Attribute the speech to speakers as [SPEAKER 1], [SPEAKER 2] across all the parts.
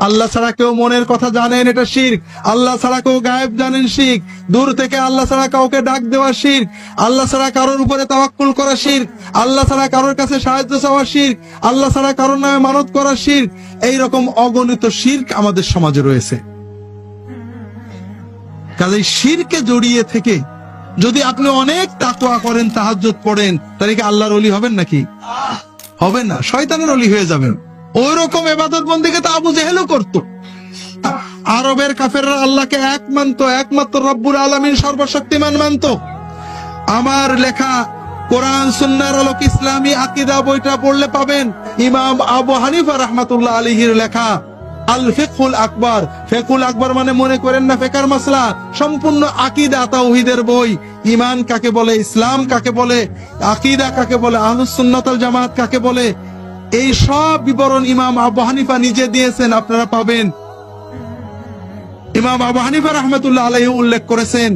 [SPEAKER 1] আল্লাহ ছাড়া কেউ মনের কথা জানেন, এটা শিরক। আল্লাহ ছাড়া কেউ গায়েব জানেন, শিরক। দূর থেকে আল্লাহ ছাড়া কাউকে ডাক দেওয়া শিরক। আল্লাহ ছাড়া কারোর উপরে তাওয়াক্কুল করা শিরক। আল্লাহ ছাড়া কারোর কাছে সাহায্য চাওয়া শিরক। আল্লাহ ছাড়া কারোর নামে মানত করা শিরক। এইরকম অগণিত শিরক আমাদের সমাজে রয়েছে। কাজেই শিরকে জড়িয়ে থেকে যদি আপনি অনেক তাকওয়া করেন, তাহাজ্জুদ পড়েন, তাহলে কি আল্লাহর ওলি হবেন নাকি? হবেন না, শয়তানের ওলি হয়ে যাবেন। ওই রকম ইবাদত বন্দেগী তো আবু জেহেলও করত। আরবের কাফেররা আল্লাহকে এক মানত, একমাত্র রব্বুল আলামিন সর্বশক্তিমান মানত। আমার লেখা কোরআন সুন্নাহর আলোকে ইসলামী আকীদা বইটা পড়লে পাবেন ইমাম আবু হানিফা রাহমাতুল্লাহ আলাইহির লেখা আল ফিকহুল আকবার। ফিকহুল আকবার মানে মনে করেন না ফিকর মাসলা, সম্পূর্ণ আকীদা তাওহীদের বই। ঈমান কাকে বলে, ইসলাম কাকে বলে, আকীদা কাকে বলে, আহলুস সুন্নাত ওয়াল জামাত কাকে বলে, এই সব বিবরণ ইমাম আবু হানিফা নিজে দিয়েছেন, আপনারা পাবেন। ইমাম আবু হানিফা রাহমাতুল্লাহ আলাইহি উল্লেখ করেছেন,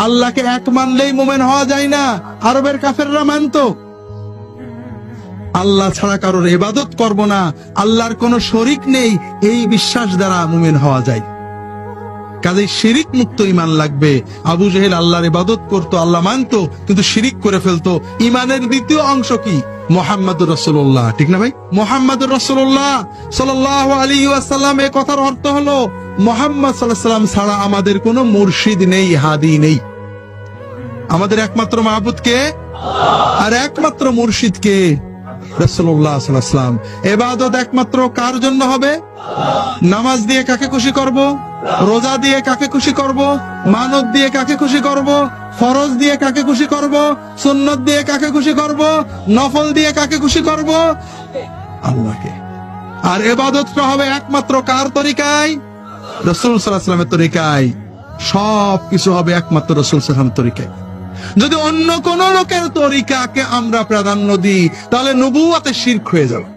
[SPEAKER 1] আল্লাহকে এক মানলেই মুমিন হওয়া যায় না। আরবের কাফেররা মানত আল্লাহ ছাড়া কারোর ইবাদত করব না, আল্লাহর কোনো শরীক নেই, এই বিশ্বাস দ্বারা মুমিন হওয়া যায়। কাজেই শিরিক মুক্ত ঈমান লাগবে। আবু জেহেল আল্লাহর ইবাদত করত, আল্লাহ মানত, কিন্তু শিরিক করে ফেলতো। ঈমানের দ্বিতীয় অংশ কি? মুহাম্মাদুর রাসূলুল্লাহ, ঠিক না ভাই? মুহাম্মাদুর রাসূলুল্লাহ সাল্লাল্লাহু আলাইহি ওয়াসাল্লাম, এই কথার অর্থ হলো মুহাম্মদ সাল্লাল্লাহু আলাইহি ওয়াসাল্লাম ছাড়া আমাদের কোনো মুর্শিদ নেই, হাদি নেই। আমাদের একমাত্র মাহবুদ কে? আর একমাত্র মুর্শিদ কে? রাসূলুল্লাহ সাল্লাল্লাহু আলাইহি ওয়াসাল্লাম। ইবাদত একমাত্র কার জন্য হবে? নামাজ দিয়ে কাকে খুশি করব? রোজা দিয়ে কাকে খুশি করব? মানত দিয়ে কাকে খুশি করব? ফরজ দিয়ে কাকে খুশি করব? সুন্নাত দিয়ে কাকে খুশি করব? নফল দিয়ে কাকে খুশি করব? আল্লাহকে। আর ইবাদতটা হবে একমাত্র কার তরিকায়? রাসূল সাল্লাল্লাহু আলাইহি ওয়াসাল্লামের তরিকায়। সব কিছু হবে একমাত্র রাসূল সাল্লাল্লাহু আলাইহি ওয়াসাল্লামের তরিকায়। যদি অন্য কোন লোকের তরিকাকে আমরা প্রাধান্য দিই, তাহলে নবুয়তে শিরক হয়ে যাবে।